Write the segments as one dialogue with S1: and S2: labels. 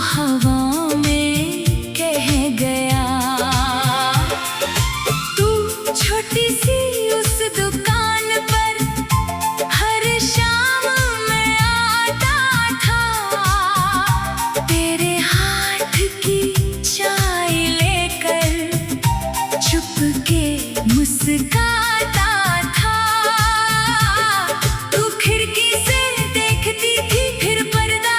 S1: हवाओं में कह गया। तू छोटी सी उस दुकान पर हर शाम मैं आता था, तेरे हाथ की चाय लेकर चुपके मुस्कुराता था। तू खिड़की से देखती थी, फिर पर्दा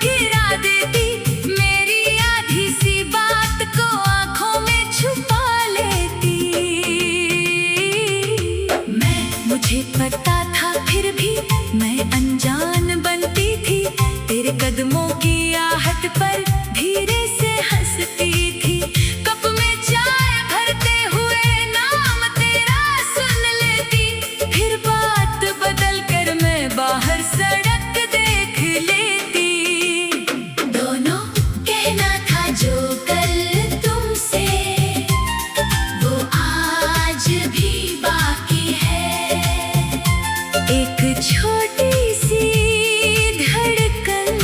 S1: गिरा देती, मेरी आधी सी बात को आंखों में छुपा लेती। मुझे पता था फिर भी मैं अनजान बनती थी, तेरे कदमों की आहट पर धीरे से हंसती थी। कप में चाय भरते हुए नाम तेरा सुन लेती, फिर बात बदल कर मैं बाहर सड़क देख लेती। दोनों कहना था जो कल तुमसे, वो आज भी बाकी है। एक छोटी सी धड़कन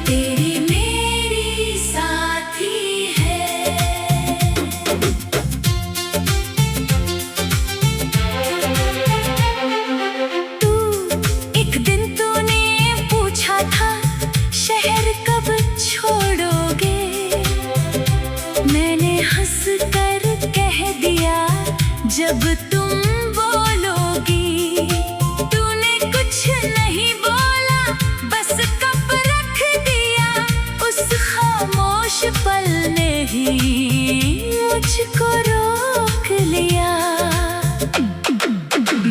S1: तेरी मेरी साथी है। तू एक दिन तूने पूछा था शहर कब छोड़ोगे, मैंने हंस कर कह दिया जब तुम बोलोगी। तूने कुछ नहीं बोला, बस कप रख दिया, उस खामोश पल ने ही मुझको रोक लिया।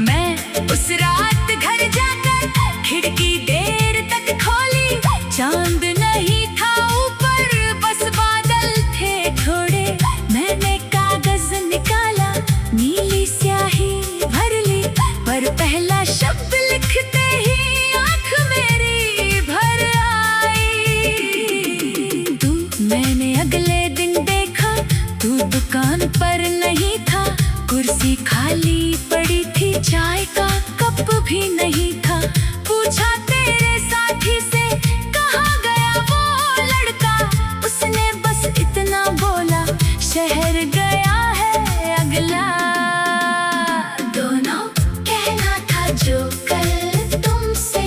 S1: मैं उस रात घर जाकर खिड़की देर तक खोली, चांद नहीं था ऊपर, बस बादल थे थोड़े। मैंने कागज निकाला, नीली स्याही भर ली, पर पहला शब्द लिखते ही आँख मेरी भर आई। तू मैंने अगले दिन देखा, तू दुकान पर नहीं था, कुर्सी खाली पड़ी थी, चाय का कप भी नहीं था। पूछा तेरे साथी से कहाँ गया वो लड़का, उसने बस इतना बोला शहर गया है अगला। दोनों कहना था जो कल तुमसे,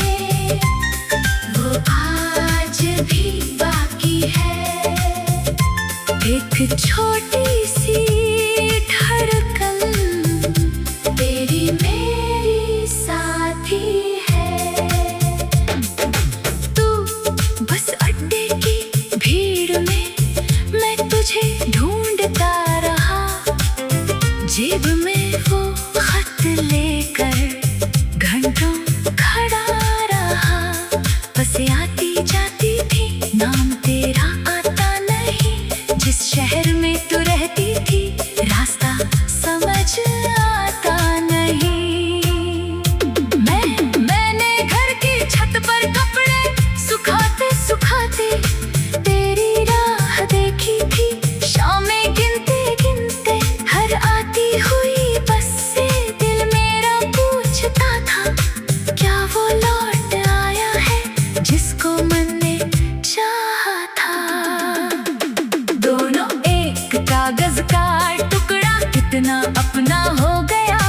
S1: वो आज भी बाकी है। एक छोटी सी धड़कन तेरी मेरी साथी है। तू बस अड्डे की भीड़ में मैं तुझे ढूंढता रहा, जेब में वो खत लेकर घंटों खड़ा रहा। बसें आती जाती थी, नाम तेरा आता नहीं, जिस शहर में तू रहती थी रास्ता समझ आता नहीं। मैंने घर की छत पर कपड़े सुखाते सुखाते तेरी राह देखी थी, शामें गिनते गिनते हर आती हुई बस से दिल मेरा पूछता था, क्या वो लौट आया है जिसको मन ने चाहा था। दोनों एक कागज का टुकड़ा कितना अपना हो गया,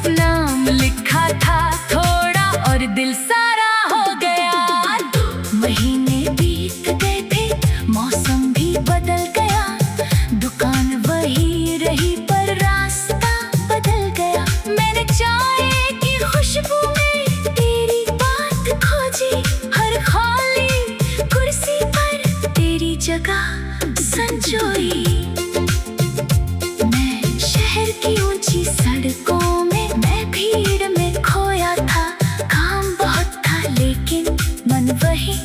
S1: नाम लिखा था थोड़ा और दिल सारा हो गया। महीने बीत गए थे, मौसम भी बदल गया, दुकान वही रही पर रास्ता बदल गया। मैंने चाय की खुशबू में तेरी बात खोजी, हर खाली कुर्सी पर तेरी जगह संजोई। मैं शहर की ऊंची सड़कों में, मैं भीड़ में खोया था, काम बहुत था लेकिन मन वही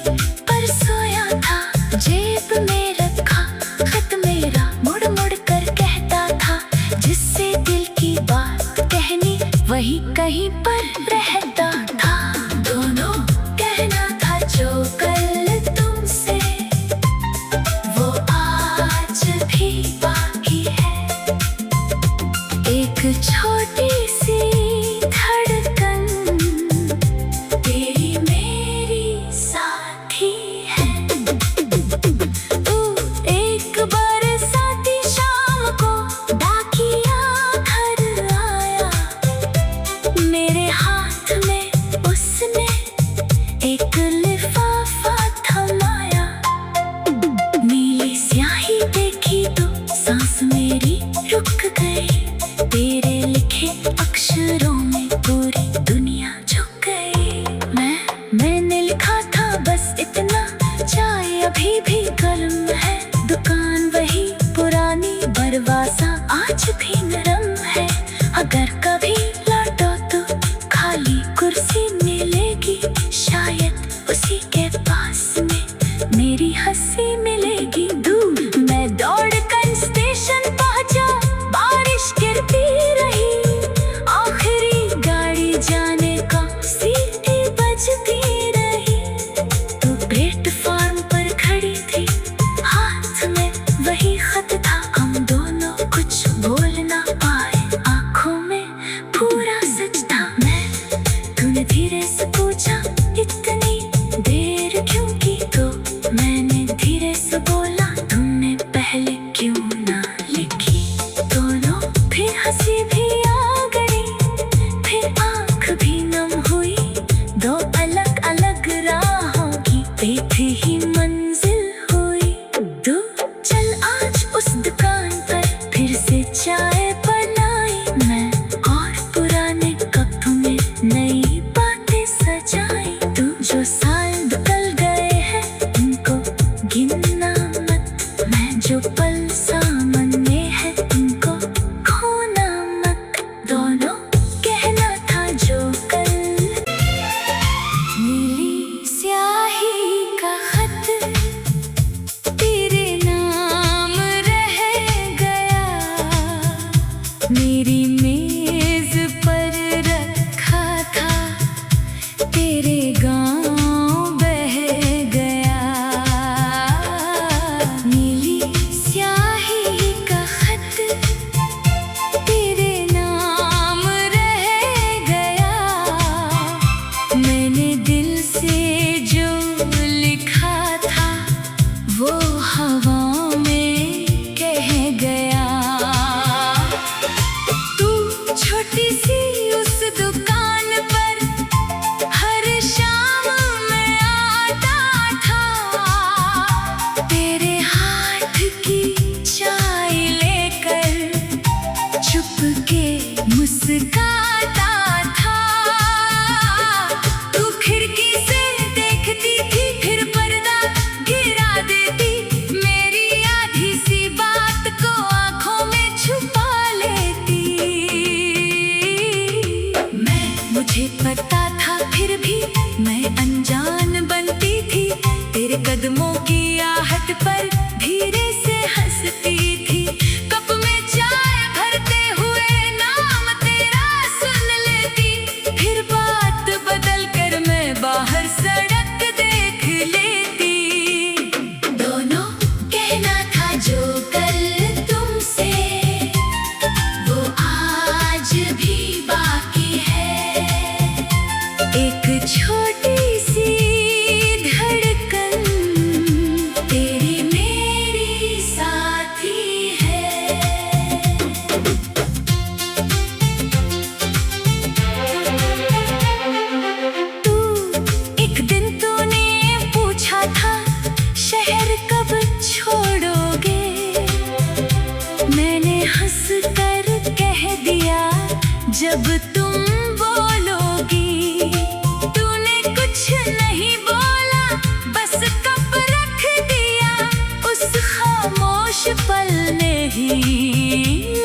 S1: पर सोया था। जेब में रखा खत मेरा मुड़ मुड़ कर कहता था, जिससे दिल की बात कहनी वही कहीं पर रहता था। दोनों कहना था जो कल तुमसे, वो आज भी बाकी है। एक छोटी सी धड़कन तेरी मेरी साथी है। अभी भी गर्म है, दुकान वही पुरानी बरवासा आज भी नरम है। अगर कभी लौटो तो खाली कुर्सी मिलेगी, शायद उसी के पास में मेरी हंसी मिलेगी। दूर मैं दौड़कर स्टेशन पहुंचा, बारिश गिरती रही, आखिरी गाड़ी जाने का सीटी बजती रही। तो प्लेटफॉर्म पर खड़ी थी, हाथ में वही खत था। हम दोनों कुछ बोल ना पाए, आंखों में पूरा सच था। तूने धीरे से पूछा इतनी देर क्यों की, तो मैंने धीरे से बोला तुमने पहले क्यों ना लिखी। दोनों फिर हंसी भी आ गई, फिर आंख भी नम हुई। दो अलग अलग राहों की एक ही मंजिल हुई। तू चल आज उस दुकान पर फिर से चाय बनाई, मैं और पुराने कप में नई बातें सजाई। तू जो साल निकल गए हैं उनको गिनना मत, मैं जो पल सामने है उनको खोना मत। दोनों कहना था जो कल। नीली स्याही का खत तेरे नाम रह गया, मेरी मेज पर रखा था, तेरे गाँव बह गया। नीली स्याही का खत तेरे नाम रह गया, मैंने दिल से जो लिखा था वो हवा में कह गया। तू छोटी सी उस दुकान पर हर शाम में आता था, तेरे हाथ की चाय लेकर चुपके मुस्कुराता था। तू खिड़की से देखती थी, फिर पर्दा गिरा देती, मेरी आधी सी बात को आंखों में छुपा लेती। मुझे पता था फिर भी मैं अनजान बनती थी, तेरे कदमों की आहट पर धीरे से हंसती थी। कप में चाय भरते हुए नाम तेरा सुन लेती, फिर बात बदल कर मैं बाहर सड़क देख लेती। दोनों कहना था जो कल तुमसे वो आज भी बाकी है। एक छोटी सी धड़कन तेरी मेरी साथी है। तू एक दिन तूने पूछा था शहर कब छोड़ोगे, मैंने हंस कर कह दिया जब तुम बोलोगी। तूने कुछ नहीं बोला, बस कप रख दिया, उस खामोश पल ने ही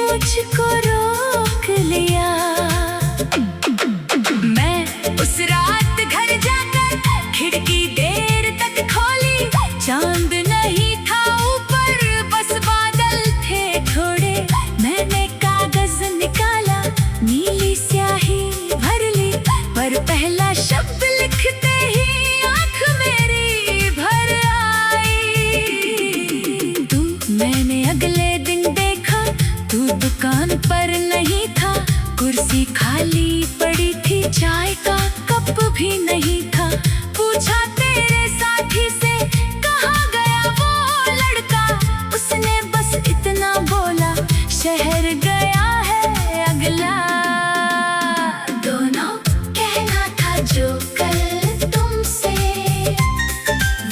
S1: मुझको रोक लिया। मैं उस रात घर जाकर खिड़की देर तक खोली, चांद नहीं था ऊपर, बस बादल थे थोड़े। मैंने कागज निकाला, नीली स्याही भर ली, पर पहला शब्द लिखते ही आंख मेरी भर आई। तू मैंने अगले दिन देखा, तू दुकान पर नहीं था, कुर्सी खाली पड़ी थी, चाय का कप भी नहीं था। पूछा तेरे साथी से कहाँ गया वो लड़का, उसने बस इतना बोला शहर गया है अगला। दोनों कहना था जो कल तुमसे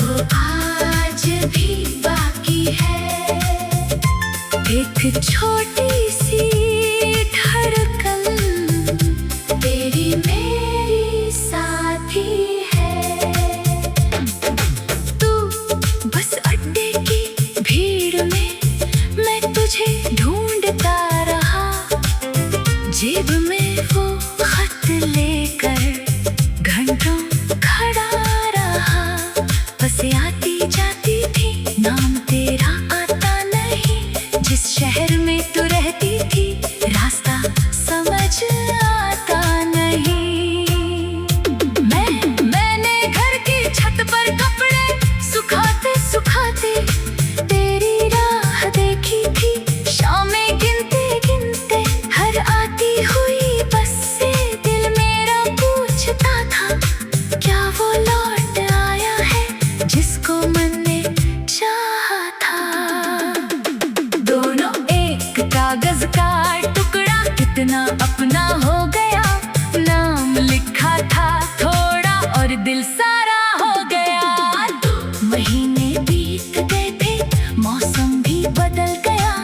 S1: वो आज भी बाकी है। एक छोटी सी धड़कन तेरी मेरी साथी है। तू बस नाम तेरा आता नहीं। जिस शहर में तू रहती थी रास्ता समझ आता नहीं। मैंने घर की छत पर कपड़े सुखाते सुखाते तेरी राह देखी थी। शामें गिनते गिनते हर आती हुई बस से दिल मेरा पूछता था क्या वो लौट आया है जिसको मन ने चाहा था। दोनों एक कागज का टुकड़ा कितना अपना हो गया। नाम लिखा था थोड़ा और दिल सारा हो गया। महीने बीत गए थे मौसम भी बदल गया।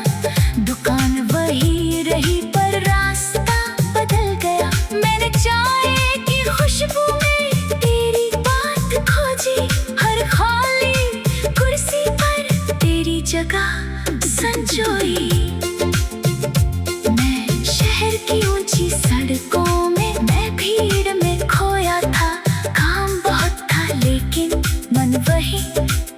S1: दुकान वही रही पर रास्ता बदल गया। मैंने चाय की खुशबू में तेरी बात खोजी। हर खाली कुर्सी पर तेरी जगह संजोई। मैं शहर की ऊंची सड़कों में मैं भीड़ में खोया था। काम बहुत था लेकिन मन वही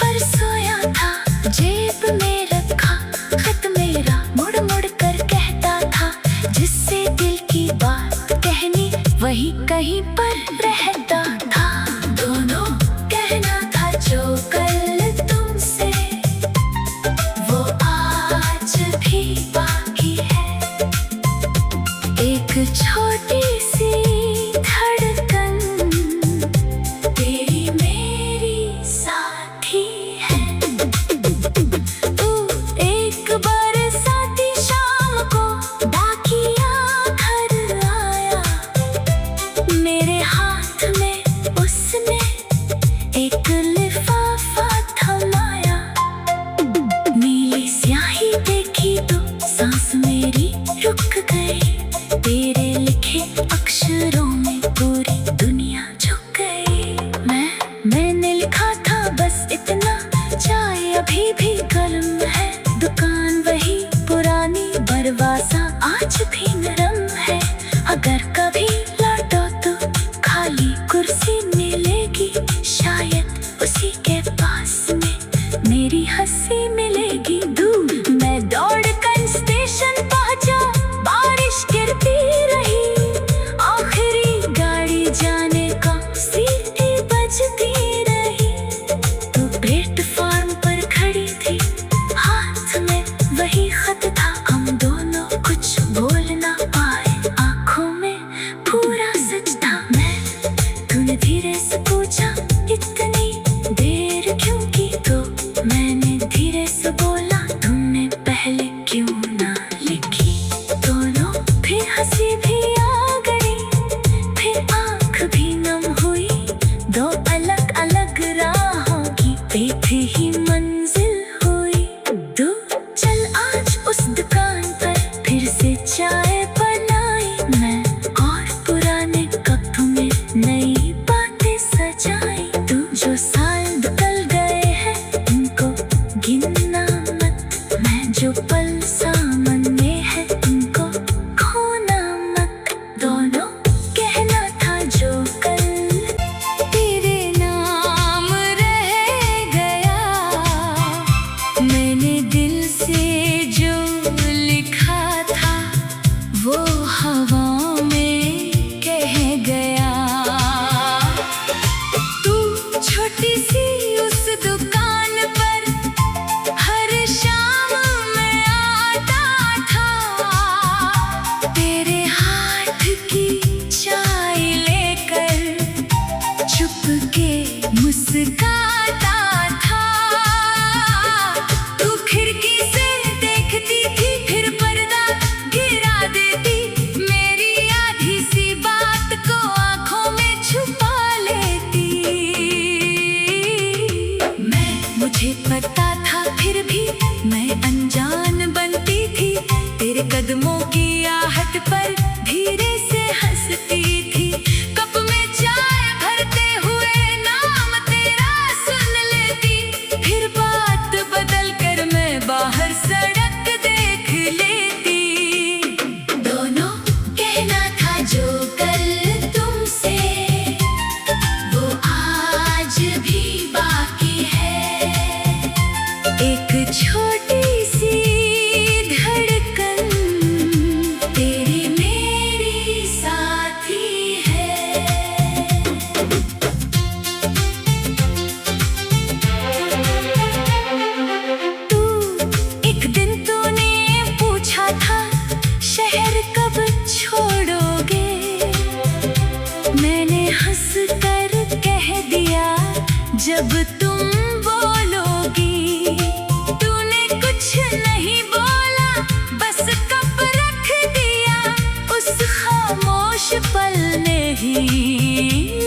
S1: पर सोया था। जेब में रखा खत मेरा मुड़ मुड़ कर कहता था जिससे दिल की बात कहनी वही कहीं पर रहता था। दोनों कहना था जो कल तुमसे वो आज भी बाकी है। एक छोटी सी धड़कन तेरी मेरी साथी है। तू एक बरसाती शाम को डाकिया घर आया। मेरे हाथ में उसने एक लिफाफा थमाया। नीली स्याही देखी तो सांस मेरी रुक गई। तेरे लिखे अक्षरों में पूरी दुनिया झुक गई। मैंने लिखा था बस इतना चाय अभी भी गर्म है। दुकान वही पुरानी दरवाजा आज भी नरम है। अगर कभी लौटो तो खाली कुर्सी मिलेगी। शायद उसी के पास में मेरी हंसी मिलेगी। दूर मैं दौड़ कर स्टेशन पहुंचा। बारिश गिरती रही आखिरी गाड़ी जाने का सीटी बजती रही। तू प्लेटफॉर्म पर खड़ी थी हाथ में वही खत था। हम दोनों कुछ बोल ना पाए आंखों में पूरा सच था। तूने धीरे से पूछा इतनी देर क्यों की। तो मैंने धीरे से बोला तुमने पहले क्यों ना लिखी। दोनों फिर हंसी भी आ गई फिर आंख भी नम हुई। दो अलग अलग राहों की एक ही मंजिल हुई। तू चल आज उस दुकान पर फिर से चाय बनाई। मैं और पुराने कप में नई बातें सजाई। तू जो साल निकल गए हैं उनको गिनना मत। मैं जो पल सामने है उनको खोना मत। दोनों कहना था जो कल तेरे नाम रह गया। मैंने दिल से जो लिखा था वो हवा में कह गया। तू छोटी सी उस दुकान पर हर शाम में आता था। तेरे हाथ की चाय लेकर चुपके मुस्कुराता था। तू खिड़की से देखती थी फिर पर्दा गिरा देती। मेरी आधी सी बात को आंखों में छुपा लेती। मुझे पता था फिर भी मैं अनजान बनती थी। तेरे कदमों की आहट पर धीरे से हंसती थी। कप में चाय भरते हुए नाम तेरा सुन लेती। फिर बात बदल कर मैं बाहर सड़क देख लेती। दोनों कहना था जो कल तुमसे वो आज भी बाकी है। एक छोटी सी धड़कन तेरी मेरी साथी है। तू एक दिन तूने पूछा था शहर कब छोड़ोगे, मैंने हंस कर कह दिया जब तुम बोलोगी। तूने कुछ नहीं बोला, बस कप रख दिया, उस खामोश पल ने ही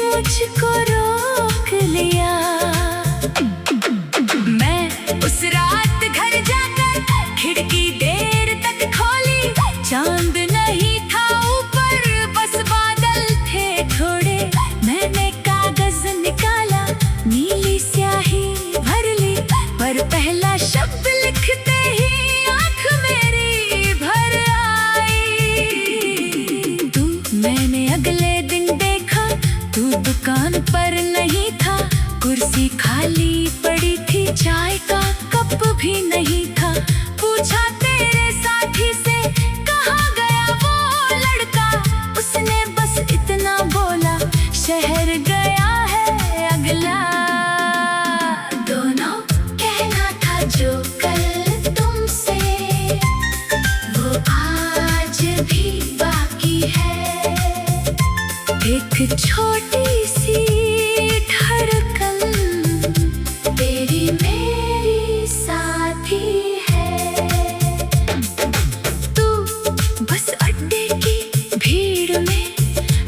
S1: मुझको रोक लिया। मैं उस रात घर जाकर खिड़की देर तक खोली, चांद नहीं था ऊपर, बस बादल थे थोड़े। मैंने कागज निकाला, नीली स्याही भर ली, पर पहला शब्द लिखते ही आंख मेरी भर आई। तू, मैंने अगले दिन देखा, तू दुकान पर नहीं था, कुर्सी खाली पड़ी थी, चाय का कप भी नहीं था। पूछा तेरे साथी से कहाँ गया वो लड़का, उसने बस इतना बोला शहर गया है अगला। दोनों कहना था जो कल तुमसे, वो आज भी बाकी है। एक छोटी सी धड़कन तेरी मेरी साथी है। तू बस अड्डे की भीड़ में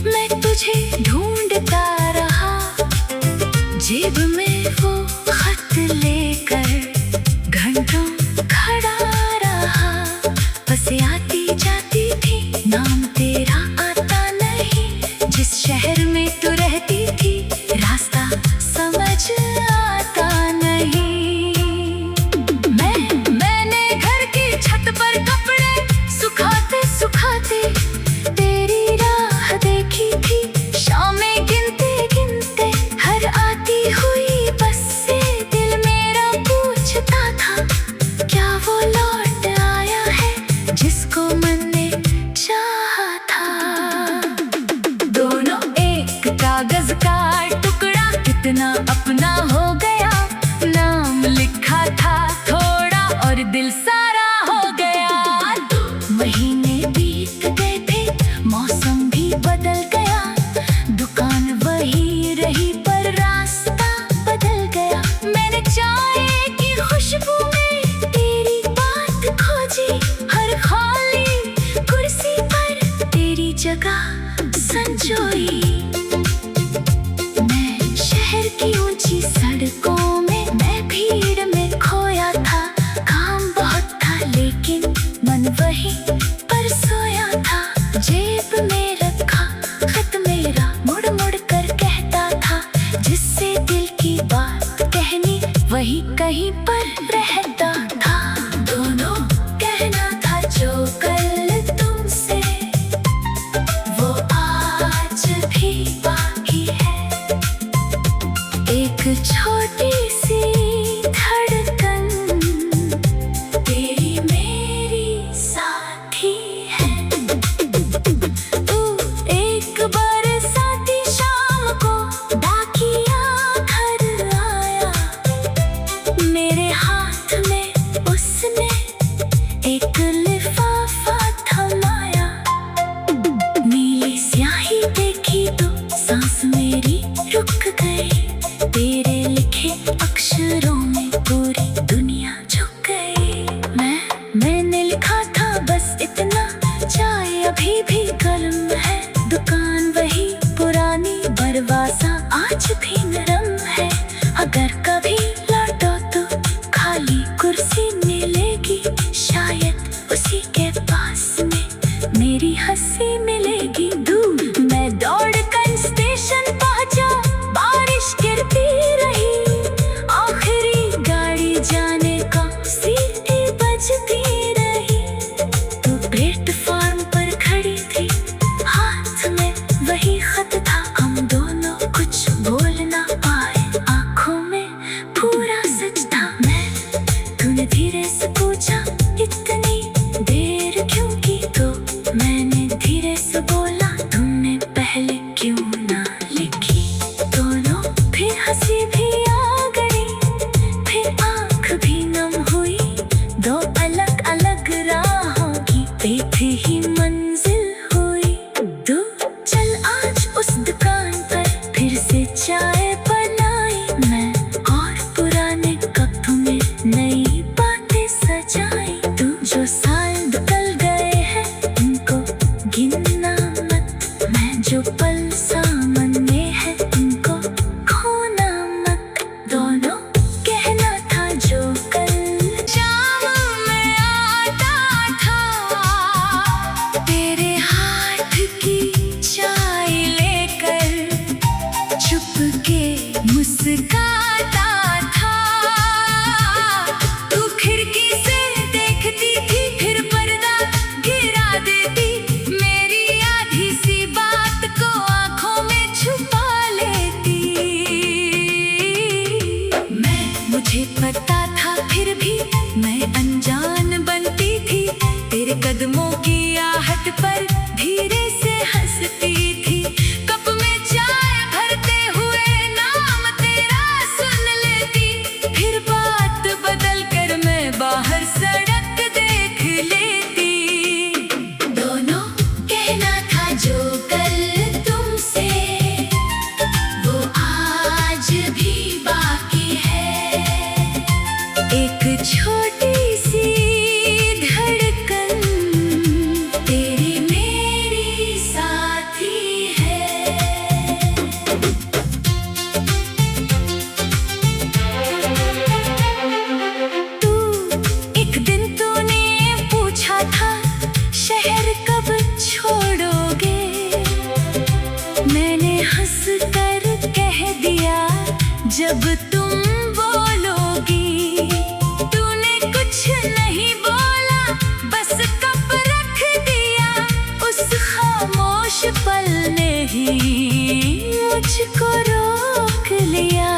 S1: मैं तुझे ढूंढता रहा, जेब में वो खत लेकर घंटों खड़ा रहा। बस आती जाती थी, नाम तेरा आता नहीं, जिस शहर में तू रहती थी रास्ता समझ आता नहीं। मैंने घर की छत पर कपड़े सुखाते सुखाते तेरी राह देखी थी, शामें गिनते गिनते हर आती हुई बस से दिल मेरा पूछता था, क्या वो लौट आया है जिसको मन ने चाहा था। दोनों एक कागज का टुकड़ा कितना अपना हो गया, नाम लिखा था थोड़ा और दिल सारा हो गया। महीने बीत गए थे, मौसम भी बदल गया, दुकान वही रही पर रास्ता बदल गया। मैंने चाय की खुशबू में तेरी बात खोजी, हर खाली कुर्सी पर तेरी जगह संजोई। मैं शहर की ऊंची सड़कों में, मैं भीड़ में खोया था, काम बहुत था लेकिन मन वहीं पर सोया था। जेब में रखा खत मेरा मुड़ मुड़ कर कहता था, जिससे दिल की बात कहनी वही कहीं पर रहता था। दोनों कहना था जो कल तुमसे, वो आज भी बाकी है। एक छोटी सी धड़कन तेरी मेरी साथी है। तू एक बरसाती शाम को डाकिया घर आया, मेरे हाथ में उसने एक लिफाफा थमाया। नीली स्याही देखी तो सांस मेरी रुक गई, तेरे लिखे अक्षरों में पूरी दुनिया झुक गई। मैंने लिखा था बस इतना, चाय अभी भी गर्म है, दुकान वही पुरानी बरवासा आज भी नरम है। अगर कभी लौटो तो खाली कुर्सी मिलेगी, शायद उसी के पास में मेरी हंसी मिलेगी। दूर मैं दौड़ कर स्टेशन पहुंचा, बारिश गिरती रही, आखिरी गाड़ी जाने का सीटी बजती रही। तू प्लेटफॉर्म पर खड़ी थी, हाथ में वही खत था, हम दोनों कुछ बोल ना पाए, आंखों में पूरा सच था। मैं उसने धीरे से पूछा, इतनी देर क्यों की? तो मैंने धीरे से बोला, तुमने पहले क्यों ना लिखी? दोनों फिर हंसी भी आ गई, फिर आँख भी नम हुई। दो अलग अलग राहों की एक ही मंजिल हुई। तू चल आज उस दुकान पर फिर से चाय बनाई, मैं और पुराने कप में नई बातें सजाई। तू जो साल निकल गए हैं उनको गिनना मत, मैं जो पल सामने हैं उनको खोना मत। दोनों कहना था जो कल शाम में आता था, तेरे हाथ की चाय लेकर चुपके मुस्कुराता था। तू खिड़की से देखती थी फिर पर्दा गिरा देती, मेरी आधी सी बात को आंखों में छुपा लेती। मुझे पता था फिर भी मैं अनजान बनती थी, तेरे कदमों की आहट पर धीरे से हंसती थी। कप में चाय भरते हुए नाम तेरा सुन लेती, फिर बात बदल कर मैं बाहर सड़क देख लेती। दोनों कहना था जो कल तुमसे वो आज भी बाकी है। एक छोटी सी धड़कन तेरी मेरी साथी है। तू एक दिन तूने पूछा था, शहर कब छोड़ोगे? मैंने हंस कर कह दिया, जब तुम बोलोगी। तूने कुछ नहीं बोला, बस कप रख दिया। उस खामोश पल ने ही मुझको रोक लिया।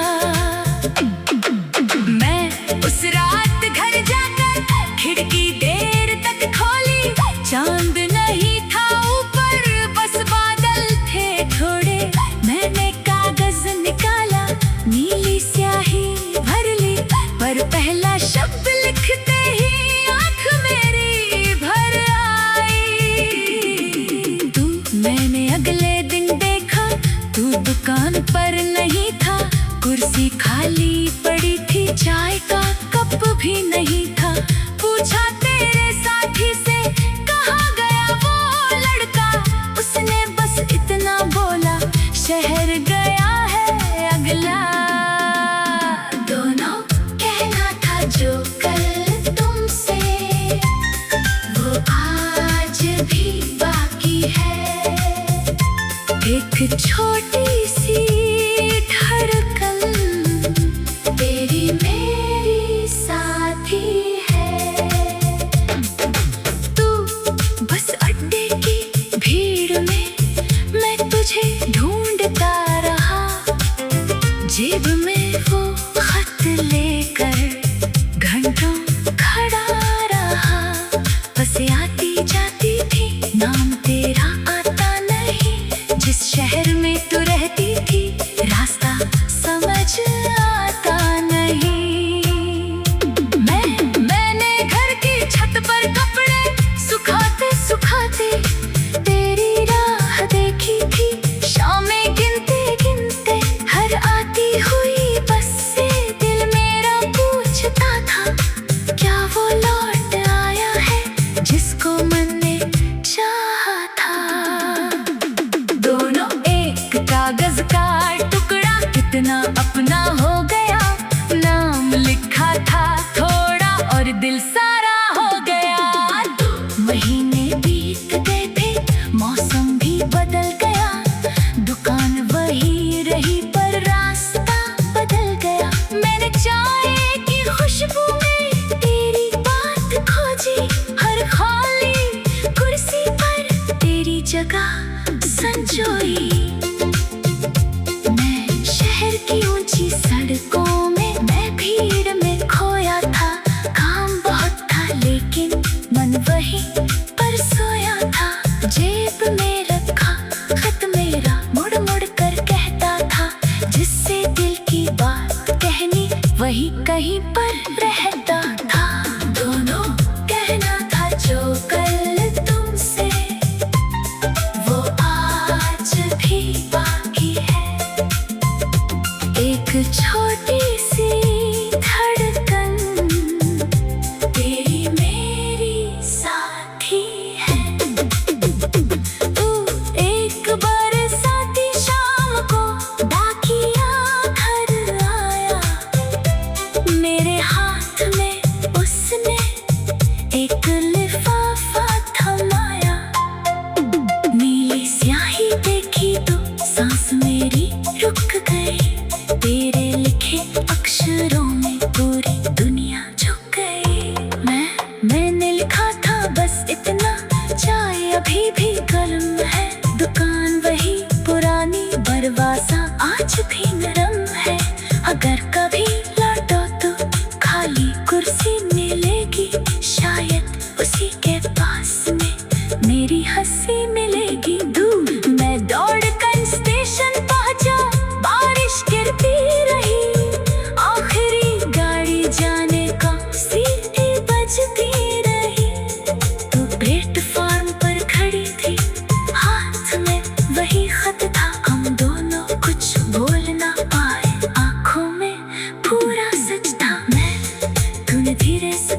S1: मैं उस रात घर जाकर खिड़की देर तक खोली, चांद नहीं था ऊपर, बस बादल थे थोड़े। मैंने कागज निकाला, नीली स्याही भर ली, पर पहला शब्द लिखते ही आँख मेरी भर आई। तू मैंने अगले दिन देखा, तू दुकान पर नहीं था, कुर्सी खाली पड़ी थी, चाय का कप भी नहीं था। पूछा तेरे साथी से, कहाँ गया वो लड़का? उसने बस इतना बोला, शहर गया है अगला। दोनों कहना था जो कल तुमसे वो आज भी बाकी है। एक छोटी सी धड़कन तेरी मेरी साथी है। तू बस अड्डे की भीड़ में मैं तुझे ढूंढता रहा, जेब में वो खत लेकर घंटों खड़ा रहा। बसें आती जाती थी, नाम तेरा आता नहीं। जिस शहर में तू रहती थी, रास्ता समझ आता नहीं। मैंने घर की छत पर कपड़े सुखाते सुखाते तेरी राह देखी थी। शामें गिनते गिनते हर आती हुई बस से दिल मेरा पूछता था, क्या वो लौट आया है जिसको मन ने चाहा था? दोनों एक कागज का टुकड़ा कितना अपना हो गया, नाम लिखा था थोड़ा और दिल सारा हो गया। महीने बीत गए थे, मौसम भी बदल गया, दुकान वही रही पर रास्ता बदल गया। मैंने चाय की खुशबू में तेरी बात खोजी, हर खाली कुर्सी पर तेरी जगह संजोई। मैं शहर की ऊंची सड़कों में, मैं भीड़ में खोया था, मिलेगी, शायद उसी के पास में मेरी हंसी मिलेगी। दूर मैं दौड़कर स्टेशन पहुंचा, बारिश गिरती रही, आखिरी गाड़ी जाने का सीटी बजती रही। तो प्लेटफॉर्म पर खड़ी थी, हाथ में वही खत था। हम दोनों कुछ बोल ना पाए, आंखों में पूरा सच था। तूने धीरे से